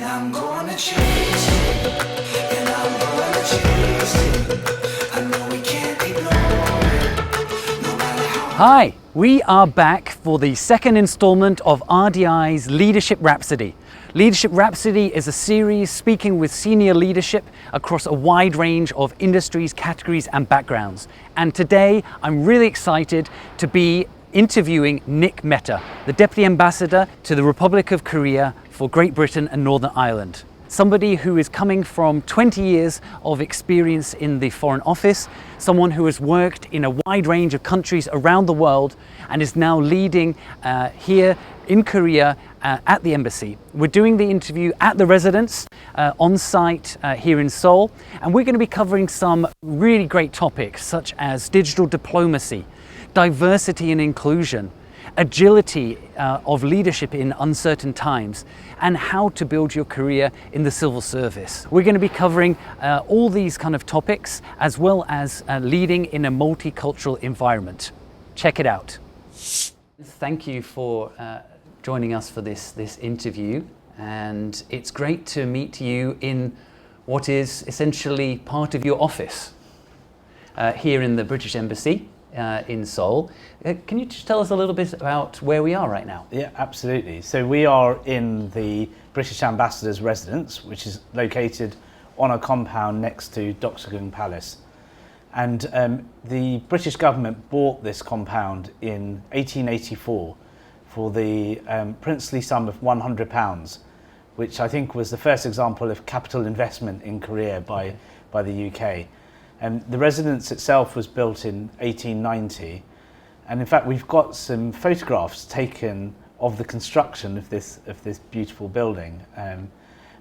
And I'm gonna chase it, and I'm gonna chase it. I know we can't ignore it, no matter how. Hi, we are back for the second installment of RDI's Leadership Rhapsody. Leadership Rhapsody is a series speaking with senior leadership across a wide range of industries, categories and backgrounds. And today I'm really excited to be interviewing Nick Mehta, the Deputy Ambassador to the Republic of Korea for Great Britain and Northern Ireland. Somebody who is coming from 20 years of experience in the Foreign Office, someone who has worked in a wide range of countries around the world and is now leading here in Korea at the embassy. We're doing the interview at the residence on site here in Seoul, and we're going to be covering some really great topics such as digital diplomacy, diversity and inclusion, agility of leadership in uncertain times, and how to build your career in the civil service. We're going to be covering all these kind of topics, as well as leading in a multicultural environment. Check it out. Thank you for joining us for this interview, and it's great to meet you in what is essentially part of your office here in the British Embassy in Seoul. Can you just tell us a little bit about where we are right now? Yeah, absolutely. So we are in the British Ambassador's residence, which is located on a compound next to Doksugun Palace. And the British government bought this compound in 1884 for the princely sum of £100, which I think was the first example of capital investment in Korea by the UK. The residence itself was built in 1890, and in fact we've got some photographs taken of the construction of this beautiful building, and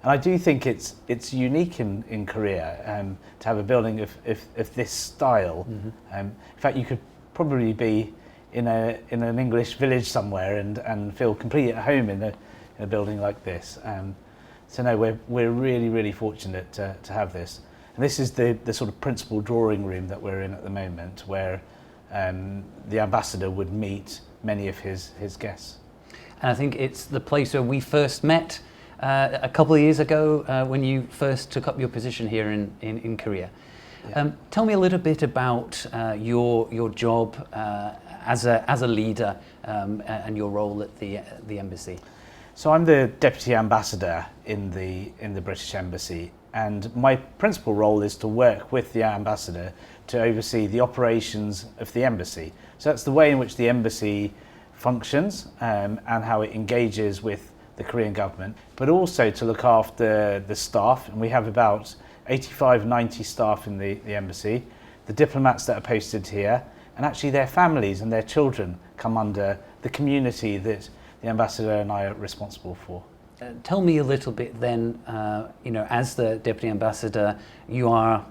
I do think it's unique in Korea to have a building of this style. Mm-hmm. In fact, you could probably be in an English village somewhere and feel completely at home in a building like this. So no, we're really fortunate to have this. And this is the sort of principal drawing room that we're in at the moment, where the ambassador would meet many of his guests. And I think it's the place where we first met a couple of years ago when you first took up your position here in Korea. Yeah. Tell me a little bit about your job as a leader and your role at the embassy. So I'm the Deputy Ambassador in the British Embassy, and my principal role is to work with the Ambassador to oversee the operations of the embassy. So that's the way in which the embassy functions and how it engages with the Korean government, but also to look after the staff, and we have about 85-90 staff in the embassy, the diplomats that are posted here, and actually their families and their children come under the community that the Ambassador and I are responsible for. Tell me a little bit then, as the Deputy Ambassador, you are,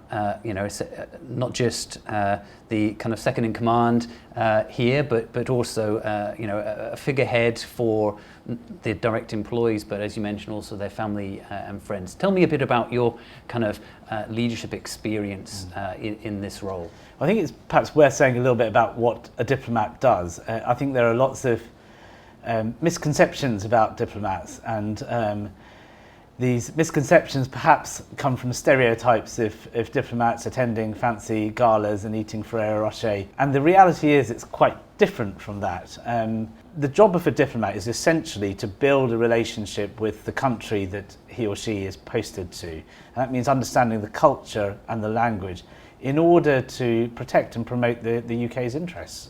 not just the kind of second in command here, but also, a figurehead for the direct employees, but as you mentioned, also their family and friends. Tell me a bit about your kind of leadership experience in this role. I think it's perhaps worth saying a little bit about what a diplomat does. I think there are lots of misconceptions about diplomats, and these misconceptions perhaps come from stereotypes of diplomats attending fancy galas and eating Ferrero Rocher, and the reality is it's quite different from that. The job of a diplomat is essentially to build a relationship with the country that he or she is posted to, and that means understanding the culture and the language in order to protect and promote the UK's interests.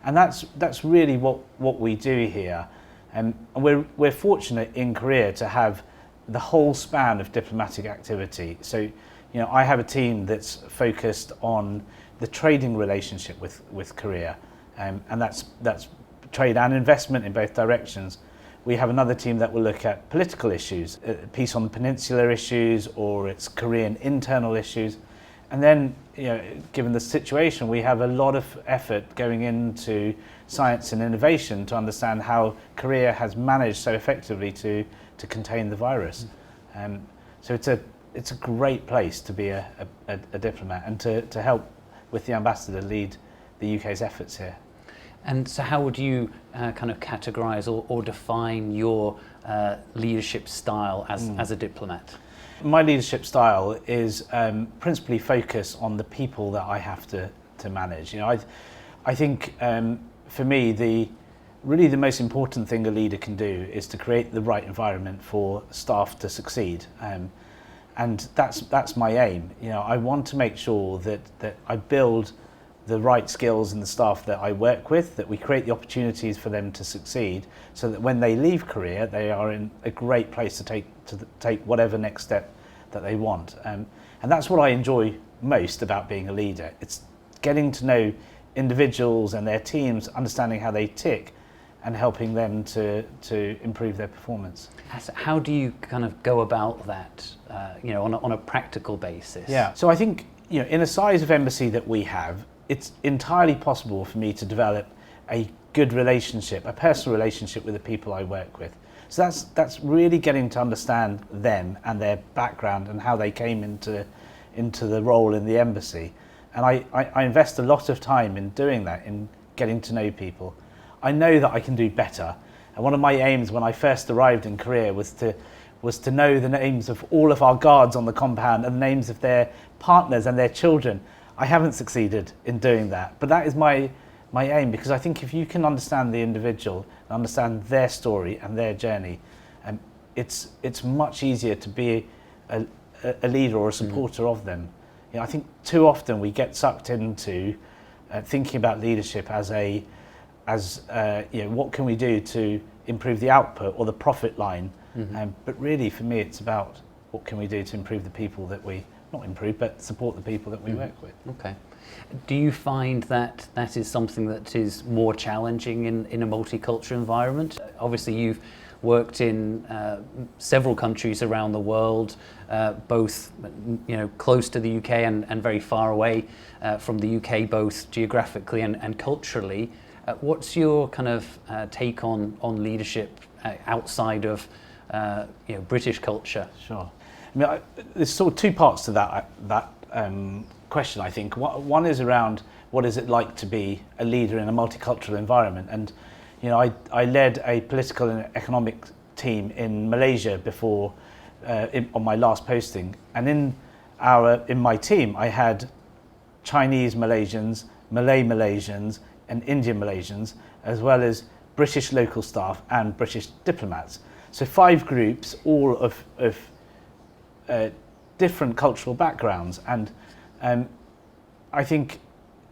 And that's really what we do here, and we're fortunate in Korea to have the whole span of diplomatic activity. So, I have a team that's focused on the trading relationship with Korea, and that's trade and investment in both directions. We have another team that will look at political issues, peace on the peninsula issues, or it's Korean internal issues. And then, given the situation, we have a lot of effort going into science and innovation to understand how Korea has managed so effectively to contain the virus. So it's a great place to be a diplomat and to help with the ambassador lead the UK's efforts here. And so how would you kind of categorize or define your leadership style as a diplomat? My leadership style is principally focused on the people that I have to manage. You know, I think for me, the most important thing a leader can do is to create the right environment for staff to succeed. And that's my aim. You know, I want to make sure that I build the right skills in the staff that I work with, that we create the opportunities for them to succeed, so that when they leave career, they are in a great place to take whatever next step that they want. And that's what I enjoy most about being a leader. It's getting to know individuals and their teams, understanding how they tick, and helping them to improve their performance. So how do you kind of go about that, you know, on a practical basis? Yeah. So I think, you know, in a size of embassy that we have, it's entirely possible for me to develop a good relationship, a personal relationship with the people I work with. So that's really getting to understand them and their background and how they came into the role in the embassy. And I invest a lot of time in doing that, in getting to know people. I know that I can do better. And one of my aims when I first arrived in Korea was to know the names of all of our guards on the compound and the names of their partners and their children. I haven't succeeded in doing that, but that is my aim, because I think if you can understand the individual and understand their story and their journey, it's much easier to be a leader or a supporter of them. You know, I think too often we get sucked into thinking about leadership as you know, what can we do to improve the output or the profit line? But really, for me, it's about what can we do to improve the people that we, not improve, but support the people that we work with. Okay. Do you find that that is something that is more challenging in a multicultural environment? Obviously, you've worked in several countries around the world, both, you know, close to the UK and very far away from the UK, both geographically and culturally. What's your kind of take on leadership outside of you know, British culture? Sure. I mean, there's sort of two parts to that question, I think. One is around what is it like to be a leader in a multicultural environment. And, you know, I led a political and economic team in Malaysia before, on my last posting. And in my team, I had Chinese Malaysians, Malay Malaysians, and Indian Malaysians, as well as British local staff and British diplomats. So 5 groups, all of different cultural backgrounds. And I think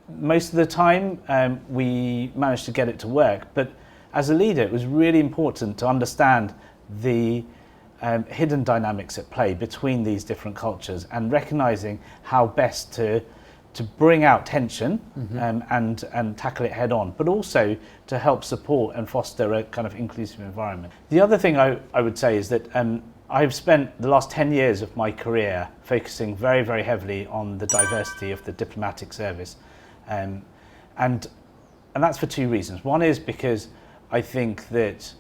most of the time we managed to get it to work. But as a leader, it was really important to understand the hidden dynamics at play between these different cultures, and recognizing how best to bring out tension and tackle it head on, but also to help support and foster a kind of inclusive environment. The other thing I would say is that I've spent the last 10 years of my career focusing very, very heavily on the diversity of the diplomatic service. And that's for 2 reasons. One is because I think that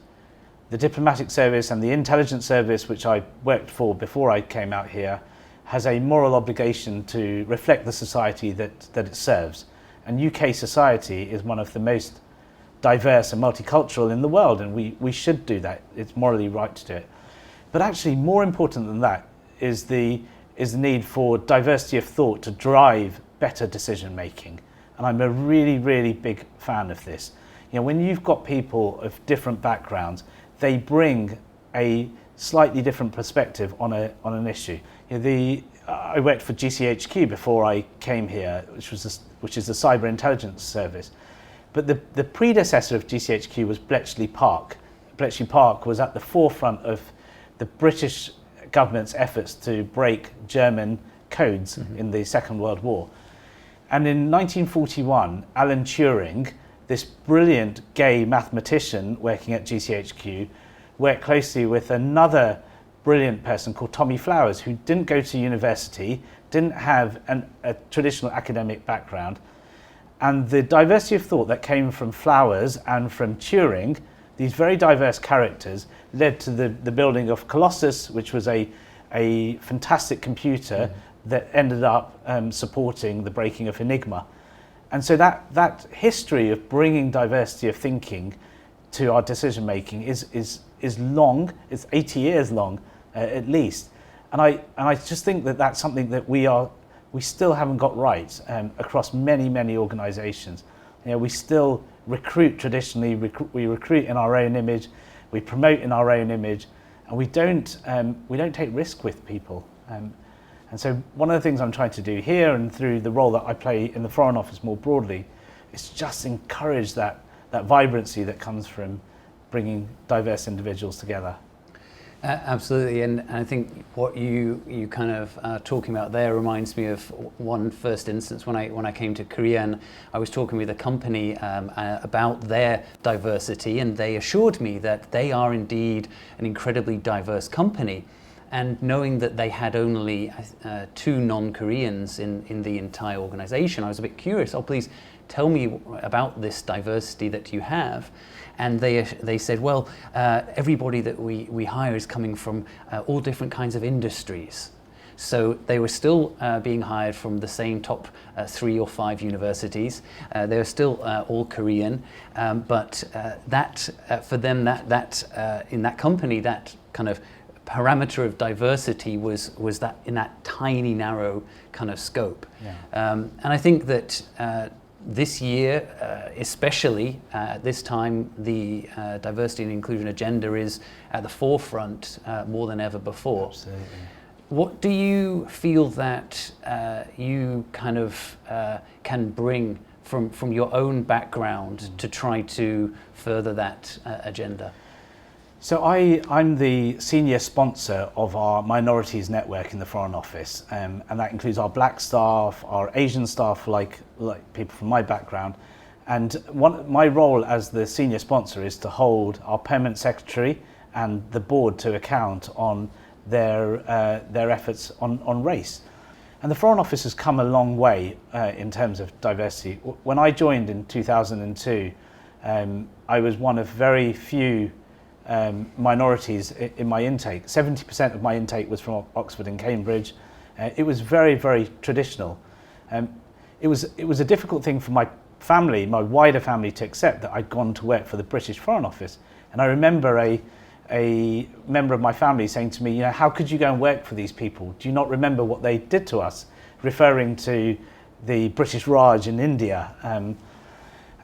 the diplomatic service and the intelligence service, which I worked for before I came out here, has a moral obligation to reflect the society that it serves. And UK society is one of the most diverse and multicultural in the world, and we should do that. It's morally right to do it. But actually, more important than that is the need for diversity of thought to drive better decision making. And I'm a really, really big fan of this. You know, when you've got people of different backgrounds, they bring a slightly different perspective on an issue. You know, I worked for GCHQ before I came here, which is a cyber intelligence service. But the predecessor of GCHQ was Bletchley Park. Bletchley Park was at the forefront of the British government's efforts to break German codes in the Second World War. And in 1941, Alan Turing, this brilliant gay mathematician working at GCHQ, worked closely with another brilliant person called Tommy Flowers, who didn't go to university, didn't have a traditional academic background. And the diversity of thought that came from Flowers and from Turing, these very diverse characters, led to the building of Colossus, which was a fantastic computer that ended up supporting the breaking of Enigma. And so that history of bringing diversity of thinking to our decision making is long. It's 80 years long, at least. And I just think that that's something that we still haven't got right across many organisations. You know, we still recruit traditionally. We recruit in our own image, we promote in our own image, and we don't take risk with people. And so one of the things I'm trying to do here and through the role that I play in the Foreign Office more broadly is just encourage that vibrancy that comes from bringing diverse individuals together. Absolutely, and I think what you kind of talking about there reminds me of one first instance when I came to Korea, and I was talking with a company about their diversity, and they assured me that they are indeed an incredibly diverse company. And knowing that they had only 2 non-Koreans in the entire organization, I was a bit curious. Oh, please tell me about this diversity that you have. And they said, well, everybody that we hire is coming from all different kinds of industries. So they were still being hired from the same top 3 or 5 universities. They were still all Korean, but that for them, that in that company, that kind of parameter of diversity was that in that tiny, narrow kind of scope. Yeah. And I think that this year, especially at this time, the diversity and inclusion agenda is at the forefront more than ever before. Absolutely. What do you feel that you kind of can bring from your own background to try to further that agenda? So I'm the senior sponsor of our minorities network in the Foreign Office, and that includes our black staff, our Asian staff, like people from my background. And my role as the senior sponsor is to hold our permanent secretary and the board to account on their efforts on race. And the Foreign Office has come a long way in terms of diversity. When I joined in 2002, I was one of very few minorities in my intake. 70% of my intake was from Oxford and Cambridge. It was very traditional. It was a difficult thing for my family, my wider family, to accept that I'd gone to work for the British Foreign Office. And I remember a member of my family saying to me, you know, how could you go and work for these people? Do you not remember what they did to us? Referring to the British Raj in India.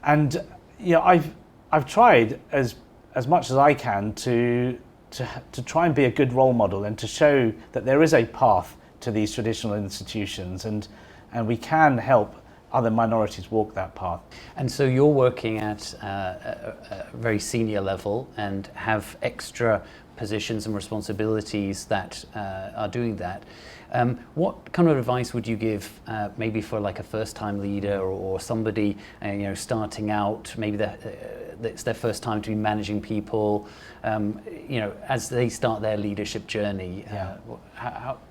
And you know, I've tried as much as I can to try and be a good role model and to show that there is a path to these traditional institutions, and we can help other minorities walk that path. And so you're working at a very senior level and have extra positions and responsibilities that are doing that. What kind of advice would you give maybe for like a first-time leader or somebody you know, starting out, maybe it's their first time to be managing people, you know, as they start their leadership journey? Yeah.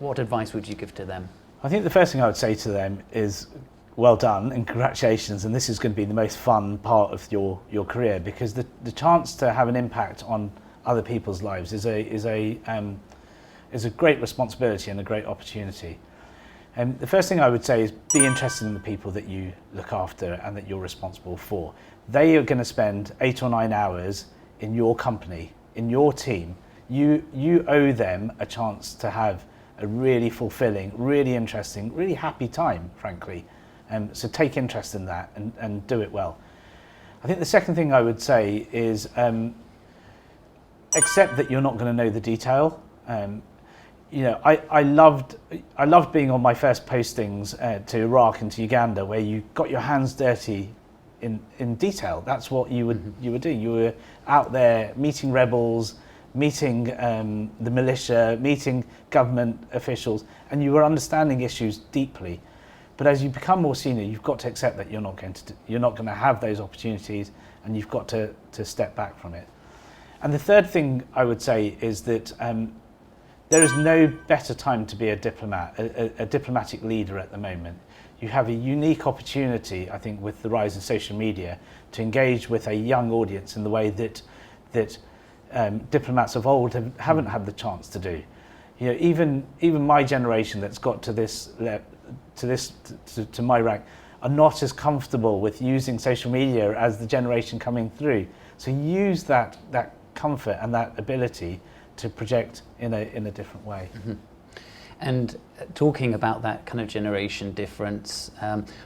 What advice would you give to them? I think the first thing I would say to them is, well done and congratulations, and this is going to be the most fun part of your career, because the chance to have an impact on other people's lives is a great responsibility and a great opportunity. And the first thing I would say is be interested in the people that you look after and that you're responsible for. They are going to spend 8 or 9 hours in your company, in your team. You owe them a chance to have a really fulfilling, really interesting, really happy time, frankly. So take interest in that and do it well. I think the second thing I would say is accept that you're not going to know the detail. You know, I loved being on my first postings to Iraq and to Uganda, where you got your hands dirty in detail. That's what you were doing. You were out there meeting rebels, meeting the militia, meeting government officials, and you were understanding issues deeply. But as you become more senior, you've got to accept that you're not going to have those opportunities, and you've got to step back from it. And the third thing I would say is that there is no better time to be a diplomat, a diplomatic leader at the moment. You have a unique opportunity, I think, with the rise of social media, to engage with a young audience in the way that diplomats of old haven't had the chance to do. You know, even my generation that's got to my rank, are not as comfortable with using social media as the generation coming through. So use that comfort and that ability to project in a different way. And talking about that kind of generation difference,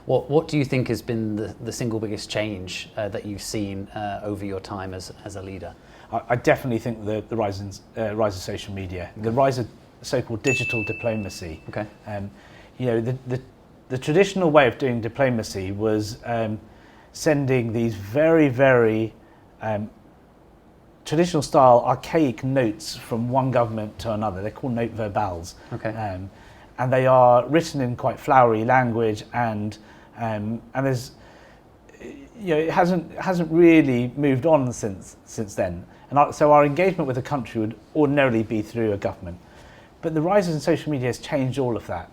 what do you think has been the single biggest change that you've seen over your time as a leader? I definitely think the rise of social media, the rise of so-called digital diplomacy. Okay. You know, the traditional way of doing diplomacy was sending these very, very traditional style archaic notes from one government to another. They're called note verbals. Okay. And they are written in quite flowery language, and there's, you know, it hasn't really moved on since then. And so our engagement with the country would ordinarily be through a government. But the rise in social media has changed all of that.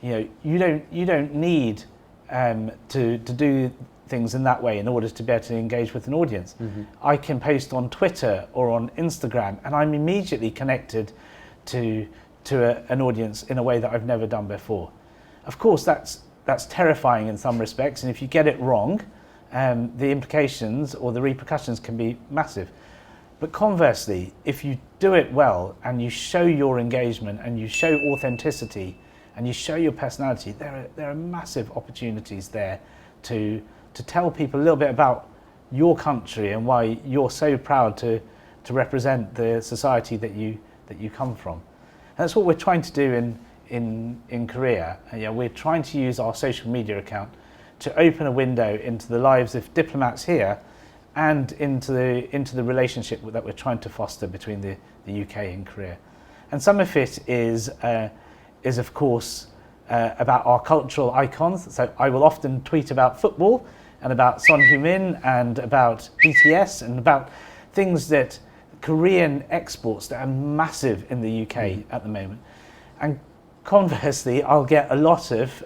You know, you don't need to do things in that way in order to be able to engage with an audience. I can post on Twitter or on Instagram, and I'm immediately connected to an audience in a way that I've never done before. Of course, that's terrifying in some respects, and if you get it wrong, the implications or the repercussions can be massive. But conversely, if you do it well and you show your engagement and you show authenticity and you show your personality, there are massive opportunities there to tell people a little bit about your country and why you're so proud to represent the society that you come from. And that's what we're trying to do in Korea. We're trying to use our social media account to open a window into the lives of diplomats here and into the relationship that we're trying to foster between the UK and Korea. And some of it is of course about our cultural icons. So I will often tweet about football and about Son Heung-min and about BTS and about things that Korean exports that are massive in the UK at the moment. And conversely, I'll get a lot of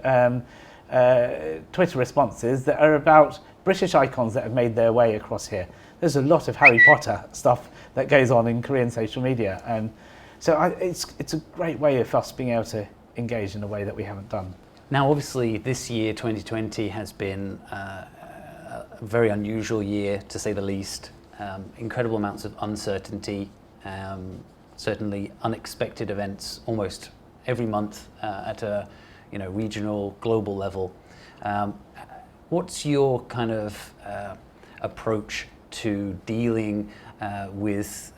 Twitter responses that are about British icons that have made their way across here. There's a lot of Harry Potter stuff that goes on in Korean social media, and so it's a great way of us being able to engage in a way that we haven't done. Now, obviously, this year, 2020, has been a very unusual year, to say the least. Incredible amounts of uncertainty, certainly unexpected events almost every month at a regional, global level. What's your kind of approach to dealing with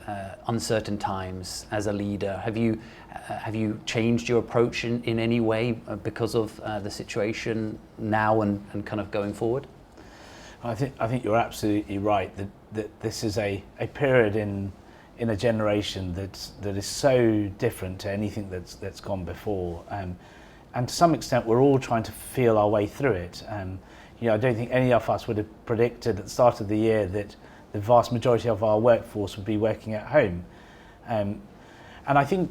uncertain times as a leader? Have you changed your approach in any way because of the situation now and kind of going forward? I think you're absolutely right that this is a period in a generation that is so different to anything that's gone before, and to some extent we're all trying to feel our way through it. I don't think any of us would have predicted at the start of the year that the vast majority of our workforce would be working at home, and I think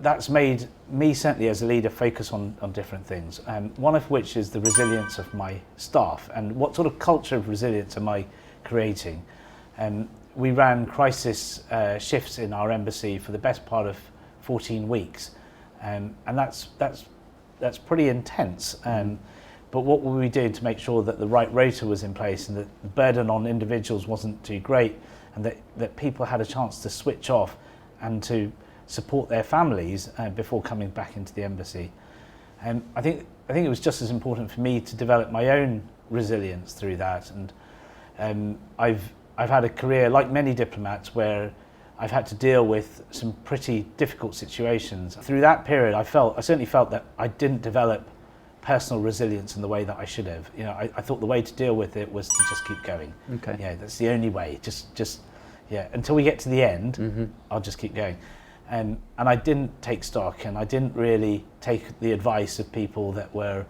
that's made me, certainly as a leader, focus on different things, one of which is the resilience of my staff and what sort of culture of resilience am I creating. We ran crisis shifts in our embassy for the best part of 14 weeks, and that's pretty intense. But what were we doing to make sure that the right rota was in place and that the burden on individuals wasn't too great, and that people had a chance to switch off and to support their families before coming back into the embassy? I think it was just as important for me to develop my own resilience through that. And I've had a career, like many diplomats, where I've had to deal with some pretty difficult situations. Through that period, I certainly felt that I didn't develop personal resilience in the way that I should have. I thought the way to deal with it was to just keep going. Okay. Yeah, that's the only way. Just until we get to the end, I'll just keep going. And I didn't take stock, and I didn't really take the advice of people that were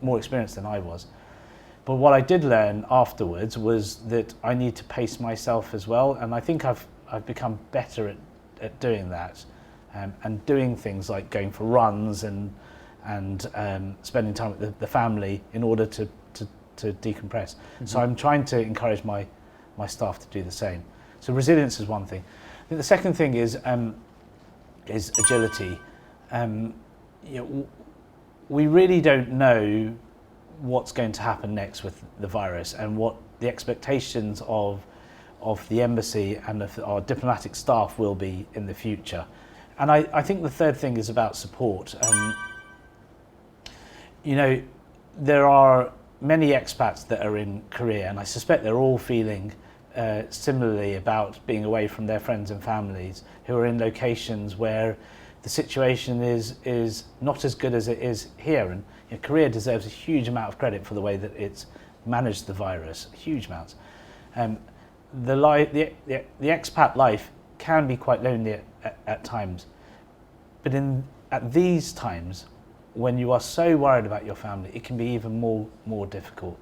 more experienced than I was. But what I did learn afterwards was that I need to pace myself as well, and I think I've become better at doing that, and doing things like going for runs and spending time with the family in order to decompress. So I'm trying to encourage my staff to do the same. So resilience is one thing. I think the second thing is agility. We really don't know what's going to happen next with the virus and what the expectations of the embassy and of our diplomatic staff will be in the future. And I think the third thing is about support. You know, there are many expats that are in Korea, and I suspect they're all feeling similarly about being away from their friends and families who are in locations where the situation is not as good as it is here. And you know, Korea deserves a huge amount of credit for the way that it's managed the virus, huge amounts. The expat life can be quite lonely at times, but at these times, when you are so worried about your family, it can be even more difficult.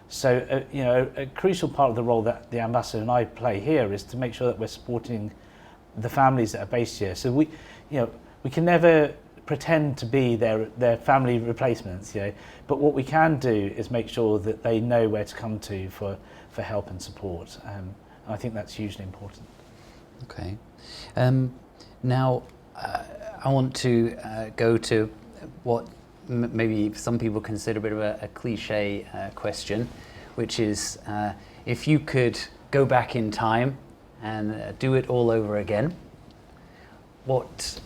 So, you know, a crucial part of the role that the ambassador and I play here is to make sure that we're supporting the families that are based here. So we can never pretend to be their family replacements, you know, but what we can do is make sure that they know where to come to for help and support. And I think that's hugely important. Okay. Now, I want to go to what maybe some people consider a bit of a cliche question, which is if you could go back in time and do it all over again, what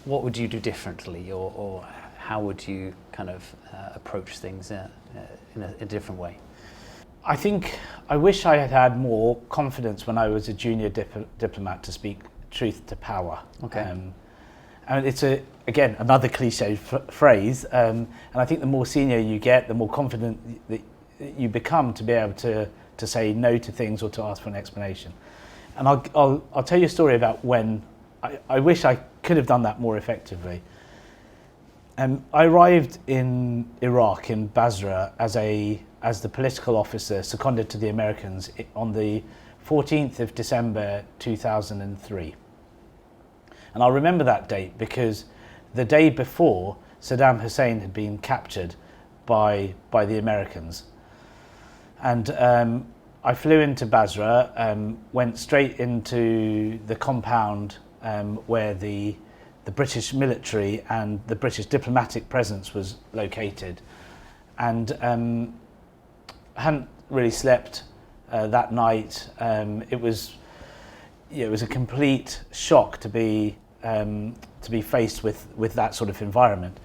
would you do differently, or how would you kind of approach things in a different way? I think I wish I had had more confidence when I was a junior diplomat to speak truth to power. Okay. And it's again another cliche phrase, and I think the more senior you get, the more confident that you become to be able to say no to things or to ask for an explanation. And I'll tell you a story about when I wish I could have done that more effectively. I arrived in Iraq, in Basra, as the political officer seconded to the Americans on the 14th of December 2003. And I'll remember that date because the day before, Saddam Hussein had been captured by the Americans. And I flew into Basra, went straight into the compound where the British military and the British diplomatic presence was located. And hadn't really slept that night. It was a complete shock to be faced with that sort of environment.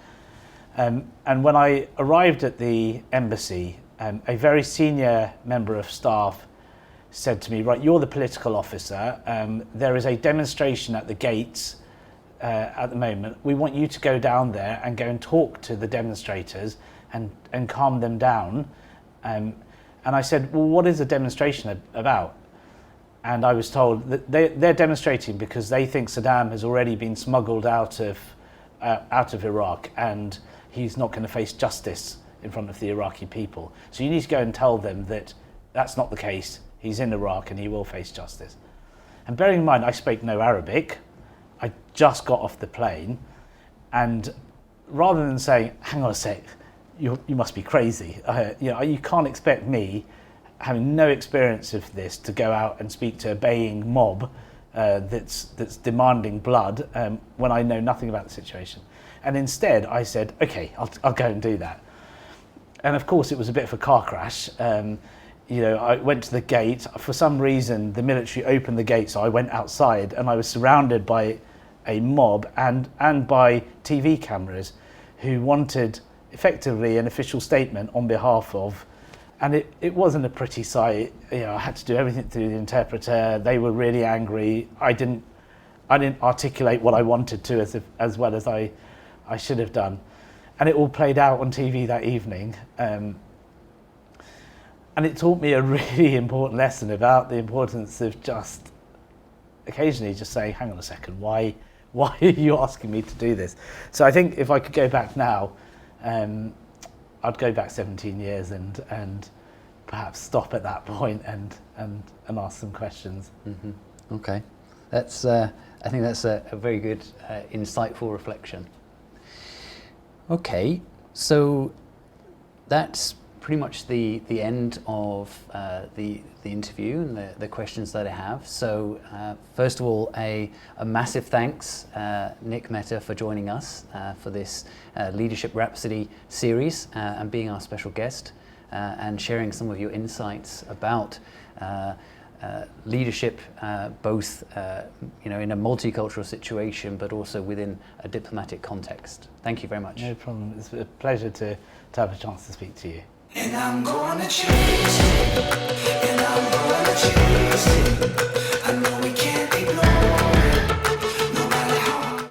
And when I arrived at the embassy, a very senior member of staff said to me, right, you're the political officer, there is a demonstration at the gates at the moment. We want you to go down there and go and talk to the demonstrators and calm them down. And I said, well, what is a demonstration about? And I was told that they're demonstrating because they think Saddam has already been smuggled out of Iraq and he's not going to face justice in front of the Iraqi people. So you need to go and tell them that that's not the case. He's in Iraq and he will face justice. And bearing in mind, I spoke no Arabic. I just got off the plane, and rather than saying, hang on a sec, you must be crazy. You can't expect me, having no experience of this, to go out and speak to a baying mob that's demanding blood when I know nothing about the situation. And instead I said, okay, I'll go and do that. And of course it was a bit of a car crash. I went to the gate. For some reason the military opened the gate, so I went outside and I was surrounded by a mob and by TV cameras who wanted effectively an official statement on behalf of. And it wasn't a pretty sight. I had to do everything through the interpreter. They were really angry. I didn't articulate what I wanted to as well as I should have done. And it all played out on TV that evening. And it taught me a really important lesson about the importance of just occasionally just saying, hang on a second, why are you asking me to do this? So I think if I could go back now, I'd go back 17 years and perhaps stop at that point and ask some questions. Mm-hmm. Okay, that's I think that's a very good, insightful reflection. Okay, so that's pretty much the end of the interview and the questions that I have. So first of all, a massive thanks, Nick, Mehta, for joining us for this Leadership Rhapsody series and being our special guest and sharing some of your insights about leadership, both in a multicultural situation, but also within a diplomatic context. Thank you very much. No problem. It's a pleasure to have a chance to speak to you. And I'm gonna chase it.